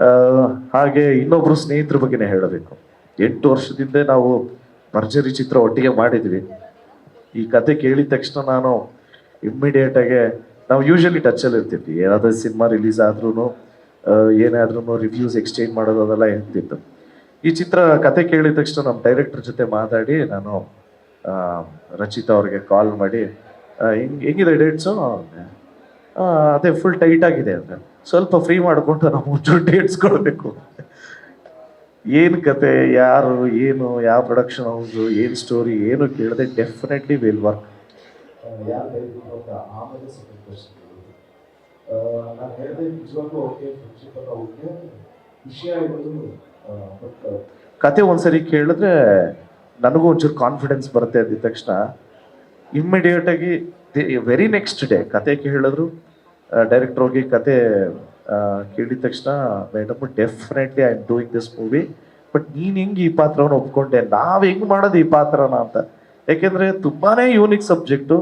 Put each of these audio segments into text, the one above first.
ಆ, ಹಾಗೆ ಇನ್ನೊಬ್ರು ಸ್ನೇಹಿತರ ಬಗ್ಗೆನೇ ಹೇಳಬೇಕು. 8 ವರ್ಷದಿಂದ ನಾವು ಭರ್ಜರಿ ಚಿತ್ರ ಒಟ್ಟಿಗೆ ಮಾಡಿದ್ವಿ. ಈ ಕತೆ ಕೇಳಿದ ತಕ್ಷಣ ನಾನು ಇಮ್ಮಿಡಿಯೇಟ್ ಆಗಿ, ನಾವು ಯೂಶಲಿ ಟಚಲ್ಲಿ ಇರ್ತಿದ್ವಿ, ಏನಾದರೂ ಸಿನಿಮಾ ರಿಲೀಸ್ ಆದ್ರೂ ಏನಾದ್ರೂ ರಿವ್ಯೂಸ್ ಎಕ್ಸ್ಚೇಂಜ್ ಮಾಡೋದು ಅದೆಲ್ಲ ಇರ್ತಿತ್ತು. ಈ ಚಿತ್ರ ಕತೆ ಕೇಳಿದ ತಕ್ಷಣ ನಮ್ಮ ಡೈರೆಕ್ಟರ್ ಜೊತೆ ಮಾತಾಡಿ ನಾನು ರಚಿತಾ ಅವ್ರಿಗೆ ಕಾಲ್ ಮಾಡಿ, ಹೆಂಗಿದೆ ಡೇಟ್ಸು? ಅದೇ ಫುಲ್ ಟೈಟ್ ಆಗಿದೆ ಅಂದರೆ, ಸ್ವಲ್ಪ ಫ್ರೀ ಮಾಡಿಕೊಂಡು ನಾವು ಒಂಚೂರು ಡೇಟ್ಸ್ ಕೊಡಬೇಕು. ಏನು ಕತೆ, ಯಾರು, ಏನು, ಯಾವ ಪ್ರೊಡಕ್ಷನ್ ಹೌಸು, ಏನು ಸ್ಟೋರಿ, ಏನು ಕೇಳಿದೆ ಡೆಫಿನೆಟ್ಲಿ ವಿಲ್ ವರ್ಕ್. ಯಾರು ಹೇಳಿದ್ರು ಅಂತ ಆಮೇಲೆ ಸೆಕೆಂಡ್ ಕ್ವಶನ್ ನಾನು ಹೇಳಿದೆ, ನಿಜವಾಗ್ಲೂ ಓಕೆ, ಫ್ರೆಂಡ್ಶಿಪ್ ಎಲ್ಲ ಓಕೆ, ವಿಷಯ ಇರೋದು ಬಟ್ ಕತೆ ಒಂದ್ಸರಿ ಕೇಳಿದ್ರೆ ನನಗೂ ಒಂಚೂರು ಕಾನ್ಫಿಡೆನ್ಸ್ ಬರುತ್ತೆ ಅಂದಿದ ತಕ್ಷಣ ಇಮ್ಮಿಡಿಯೇಟ್ ಆಗಿ ವೆರಿ ನೆಕ್ಸ್ಟ್ ಡೇ ಕತೆ ಕೇಳಿದ್ರು. ಡೈರೆಕ್ಟರ್ ಹೋಗಿ ಕತೆ ಕೇಳಿದ ತಕ್ಷಣ, madam definitely I am doing this movie, but ನೀನು ಹೆಂಗೆ ಈ ಪಾತ್ರವನ್ನು ಒಪ್ಕೊಂಡೆ, ನಾವು ಹೆಂಗೆ ಮಾಡೋದು ಈ ಪಾತ್ರನ ಅಂತ. ಯಾಕೆಂದರೆ ತುಂಬಾ ಯೂನಿಕ್ ಸಬ್ಜೆಕ್ಟು.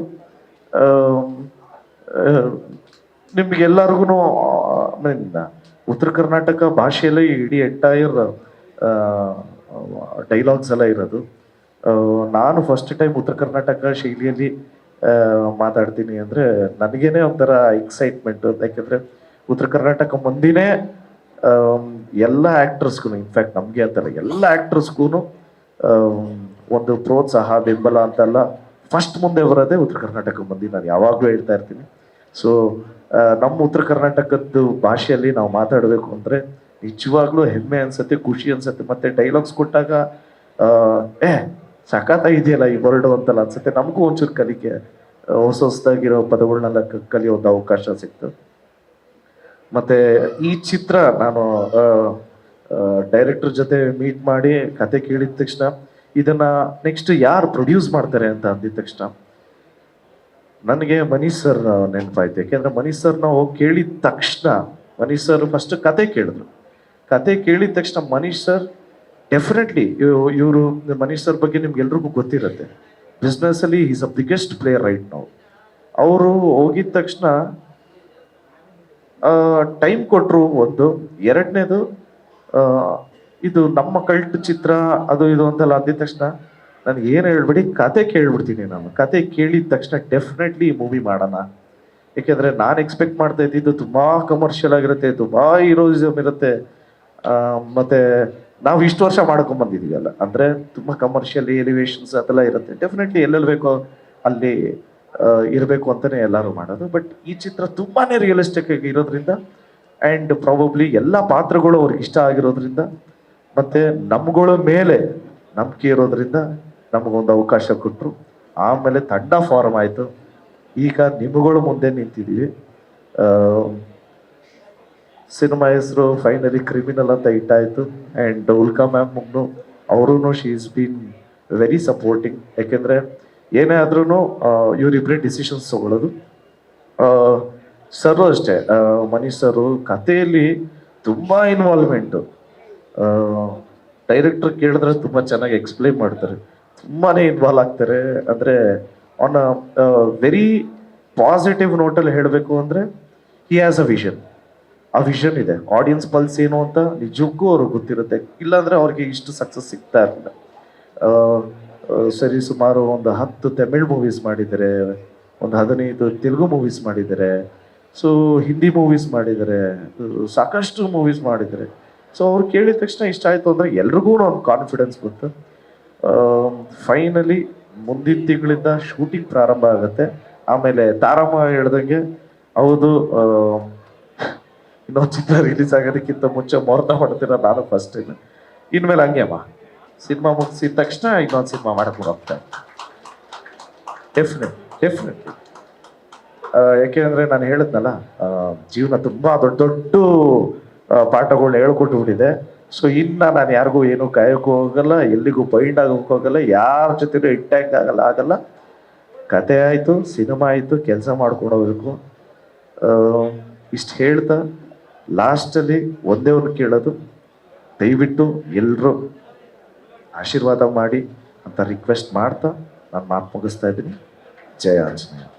ನಿಮ್ಗೆಲ್ಲರಿಗೂ ಉತ್ತರ ಕರ್ನಾಟಕ ಭಾಷೆಯಲ್ಲೇ ಇಡೀ ಎಂಟೈರ್ ಡೈಲಾಗ್ಸ್ ಎಲ್ಲ ಇರೋದು. ನಾನು ಫಸ್ಟ್ ಟೈಮ್ ಉತ್ತರ ಕರ್ನಾಟಕ ಶೈಲಿಯಲ್ಲಿ ಮಾತಾಡ್ತೀನಿ ಅಂದರೆ ನನಗೇನೆ ಒಂಥರ ಎಕ್ಸೈಟ್ಮೆಂಟು. ಯಾಕೆಂದರೆ ಉತ್ತರ ಕರ್ನಾಟಕ ಮಂದಿನೇ ಎಲ್ಲ ಆ್ಯಕ್ಟರ್ಸ್ಗೂ, ಇನ್ಫ್ಯಾಕ್ಟ್ ನಮಗೆ ಅಂತಾರೆ ಎಲ್ಲ ಆ್ಯಕ್ಟರ್ಸ್ಗೂ ಒಂದು ಪ್ರೋತ್ಸಾಹ, ಬೆಂಬಲ ಅಂತೆಲ್ಲ ಫಸ್ಟ್ ಮುಂದೆ ಬರೋದೇ ಉತ್ತರ ಕರ್ನಾಟಕ ಮಂದಿ. ನಾನು ಯಾವಾಗಲೂ ಹೇಳ್ತಾ ಇರ್ತೀನಿ. ಸೊ ನಮ್ಮ ಉತ್ತರ ಕರ್ನಾಟಕದ್ದು ಭಾಷೆಯಲ್ಲಿ ನಾವು ಮಾತಾಡಬೇಕು ಅಂದರೆ ನಿಜವಾಗ್ಲೂ ಹೆಮ್ಮೆ ಅನ್ಸುತ್ತೆ, ಖುಷಿ ಅನ್ಸುತ್ತೆ. ಮತ್ತೆ ಡೈಲಾಗ್ಸ್ ಕೊಟ್ಟಾಗ ಸಖತ್ತಾಗಿದೆಯಲ್ಲ ಈ ವರ್ಡು ಅಂತಲ್ಲ ಅನ್ಸುತ್ತೆ. ನಮಗೂ ಒಂಚೂರು ಕಲಿಕೆ, ಹೊಸದಾಗಿರೋ ಪದಗಳನ್ನೆಲ್ಲ ಕಲಿಯೋ ಒಂದು ಅವಕಾಶ ಸಿಕ್ತು. ಮತ್ತೆ ಈ ಚಿತ್ರ ನಾನು ಡೈರೆಕ್ಟರ್ ಜೊತೆ ಮೀಟ್ ಮಾಡಿ ಕತೆ ಕೇಳಿದ ತಕ್ಷಣ, ಇದನ್ನ ನೆಕ್ಸ್ಟ್ ಯಾರು ಪ್ರೊಡ್ಯೂಸ್ ಮಾಡ್ತಾರೆ ಅಂತ ಅಂದಿದ ತಕ್ಷಣ ನನಗೆ ಮನೀಶ್ ಸರ್ ನೆನಪಾಯ್ತು. ಯಾಕೆಂದ್ರೆ ಮನೀಶ್ ಸರ್ ನಾವು ಕೇಳಿದ ತಕ್ಷಣ, ಮನೀಶ್ ಸರ್ ಫಸ್ಟ್ ಕತೆ ಕೇಳಿದ್ರು. ಕತೆ ಕೇಳಿದ ತಕ್ಷಣ ಮನೀಶ್ ಸರ್ ಡೆಫಿನೆಟ್ಲಿ, ಇವರು ಮನೀಶ್ ಸರ್ ಬಗ್ಗೆ ನಿಮ್ಗೆಲ್ರಿಗೂ ಗೊತ್ತಿರುತ್ತೆ, ಬಿಸ್ನೆಸ್ ಅಲ್ಲಿ is a biggest player right ನಾವು. ಅವರು ಹೋಗಿದ ತಕ್ಷಣ ಟೈಮ್ ಕೊಟ್ಟರು. ಒಂದು ಎರಡನೇದು, ಇದು ನಮ್ಮ ಕಲ್ಟ್ ಚಿತ್ರ ಅದು ಇದು ಅಂತೆಲ್ಲ ಅಂದಿದ ತಕ್ಷಣ ನನಗೆ ಏನು ಹೇಳ್ಬಿಡಿ, ಕತೆ ಕೇಳ್ಬಿಡ್ತೀನಿ. ನಾನು ಕತೆ ಕೇಳಿದ ತಕ್ಷಣ ಡೆಫಿನೆಟ್ಲಿ ಈ ಮೂವಿ ಮಾಡೋಣ. ಏಕೆಂದರೆ ನಾನು ಎಕ್ಸ್ಪೆಕ್ಟ್ ಮಾಡ್ತಾ ಇದ್ದಿದ್ದು ತುಂಬ ಕಮರ್ಷಿಯಲ್ ಆಗಿರುತ್ತೆ, ತುಂಬ ಹೀರೋಯಿಸಮ್ ಇರುತ್ತೆ. ಮತ್ತು ನಾವು ಇಷ್ಟು ವರ್ಷ ಮಾಡ್ಕೊಂಬಂದಿದ್ದೀವಲ್ಲ, ಅಂದರೆ ತುಂಬ ಕಮರ್ಷಿಯಲಿ ಎಲಿವೇಶನ್ಸ್ ಅದೆಲ್ಲ ಇರುತ್ತೆ. ಡೆಫಿನೆಟ್ಲಿ ಎಲ್ಲೆಲ್ಲಿ ಬೇಕೋ ಅಲ್ಲಿ ಇರಬೇಕು ಅಂತಲೇ ಎಲ್ಲರೂ ಮಾಡೋದು. ಬಟ್ ಈ ಚಿತ್ರ ತುಂಬಾ ರಿಯಲಿಸ್ಟಿಕ್ ಆಗಿ ಇರೋದ್ರಿಂದ, ಆ್ಯಂಡ್ ಪ್ರಾಬಬ್ಲಿ ಎಲ್ಲ ಪಾತ್ರಗಳು ಅವ್ರಿಗೆ ಇಷ್ಟ ಆಗಿರೋದ್ರಿಂದ, ಮತ್ತು ನಮ್ಗಳ ಮೇಲೆ ನಂಬಿಕೆ ಇರೋದ್ರಿಂದ ನಮಗೊಂದು ಅವಕಾಶ ಕೊಟ್ಟರು. ಆಮೇಲೆ ತಂಡ ಫಾರ್ಮ್ ಆಯಿತು. ಈಗ ನಿಮ್ಗಳ ಮುಂದೆ ನಿಂತಿದ್ದೀವಿ. ಸಿನಿಮಾ ಹೆಸರು ಫೈನಲಿ ಕ್ರಿಮಿನಲ್ ಅಂತ ಇಟ್ಟಾಯಿತು. ಆ್ಯಂಡ್ ಉಲ್ಕಾ ಮ್ಯಾಮ್ನು ಅವರೂ she is been very supporting. ಯಾಕೆಂದರೆ ಏನೇ ಆದ್ರೂ ಇವರಿಬ್ಬರೇ ಡಿಸಿಷನ್ಸ್ ತಗೊಳ್ಳೋದು. ಸರು ಅಷ್ಟೇ, ಮನೀಶ್ ಸರು ಕಥೆಯಲ್ಲಿ ತುಂಬ ಇನ್ವಾಲ್ವ್ಮೆಂಟು. ಡೈರೆಕ್ಟರ್ ಕೇಳಿದ್ರೆ ತುಂಬ ಚೆನ್ನಾಗಿ ಎಕ್ಸ್ಪ್ಲೈನ್ ಮಾಡ್ತಾರೆ, ತುಂಬಾ ಇನ್ವಾಲ್ವ್ ಆಗ್ತಾರೆ. ಅಂದರೆ ಆನ್ ವೆರಿ ಪಾಸಿಟಿವ್ ನೋಟಲ್ಲಿ ಹೇಳಬೇಕು ಅಂದರೆ ಹಿ ಹ್ಯಾಸ್ ಅ ವಿಷನ್. ಆ ವಿಷನ್ ಇದೆ, ಆಡಿಯನ್ಸ್ ಪಲ್ಸ್ ಏನು ಅಂತ ನಿಜಕ್ಕೂ ಅವ್ರಿಗೆ ಗೊತ್ತಿರುತ್ತೆ. ಇಲ್ಲಾಂದರೆ ಅವ್ರಿಗೆ ಇಷ್ಟು ಸಕ್ಸಸ್ ಸಿಗ್ತಾ ಇರಲಿಲ್ಲ. ಸರಿ, ಸುಮಾರು ಒಂದು 10 ತಮಿಳ್ ಮೂವೀಸ್ ಮಾಡಿದ್ದಾರೆ, ಒಂದು 15 ತೆಲುಗು ಮೂವೀಸ್ ಮಾಡಿದ್ದಾರೆ, ಸೊ ಹಿಂದಿ ಮೂವೀಸ್ ಮಾಡಿದ್ದಾರೆ, ಸಾಕಷ್ಟು ಮೂವೀಸ್ ಮಾಡಿದ್ದಾರೆ. ಸೊ ಅವ್ರು ಕೇಳಿದ ತಕ್ಷಣ ಇಷ್ಟ ಆಯಿತು ಅಂದರೆ ಎಲ್ರಿಗೂ ಒಂದು ಕಾನ್ಫಿಡೆನ್ಸ್ ಬಂತು. ಫೈನಲಿ ಮುಂದಿನ ತಿಂಗಳಿಂದ ಶೂಟಿಂಗ್ ಪ್ರಾರಂಭ ಆಗುತ್ತೆ. ಆಮೇಲೆ ತಾರಮ್ಮ ಹೇಳ್ದಂಗೆ, ಹೌದು, ಇನ್ನೊಂದು ಚಿತ್ರ ರಿಲೀಸ್ ಆಗೋದಕ್ಕಿಂತ ಮುಂಚೆ ಮುಹೂರ್ತ ಮಾಡ್ತೀರ ನಾನು ಫಸ್ಟ್ ಟೈಮ್. ಇನ್ಮೇಲೆ ಹಂಗೆ ಅಮ್ಮ, ಸಿನಿಮಾ ಮುಗಿಸಿದ ತಕ್ಷಣ ಇನ್ನೊಂದು ಸಿನಿಮಾ ಮಾಡಕ್ಕೆ ಹೋಗ್ತಾರೆ ಡೆಫಿನೆಟ್ಲಿ. ಯಾಕೆಂದರೆ ನಾನು ಹೇಳಿದ್ನಲ್ಲ, ಜೀವನ ತುಂಬ ದೊಡ್ಡ ದೊಡ್ಡ ಪಾಠಗಳನ್ನ ಹೇಳ್ಕೊಟ್ಟು ಬಿಟ್ಟಿದೆ. ಸೊ ಇನ್ನು ನಾನು ಯಾರಿಗೂ ಏನೂ ಕಾಯೋಕ್ಕೂ ಹೋಗಲ್ಲ, ಎಲ್ಲಿಗೂ ಬೈಂಡ್ ಆಗೋಕ್ಕೆ ಹೋಗಲ್ಲ, ಯಾರ ಜೊತೆನೂ ಇಂಟ್ಯಾಕ್ಟ್ ಆಗಲ್ಲ. ಕತೆ ಆಯಿತು, ಸಿನಿಮಾ ಆಯಿತು, ಕೆಲಸ ಮಾಡ್ಕೊಂಡು ಹೋಗ್ಬೇಕು. ಇಷ್ಟು ಹೇಳ್ತಾ ಲಾಸ್ಟಲ್ಲಿ ಒಂದೇ ಒಂದು ಕೇಳೋದು, ದಯವಿಟ್ಟು ಎಲ್ಲರೂ ಆಶೀರ್ವಾದ ಮಾಡಿ ಅಂತ ರಿಕ್ವೆಸ್ಟ್ ಮಾಡ್ತಾ ನಾನು ಮಾತು ಮುಗಿಸ್ತಾ ಇದ್ದೀನಿ. ಜಯ ಆಂಜನೇಯ.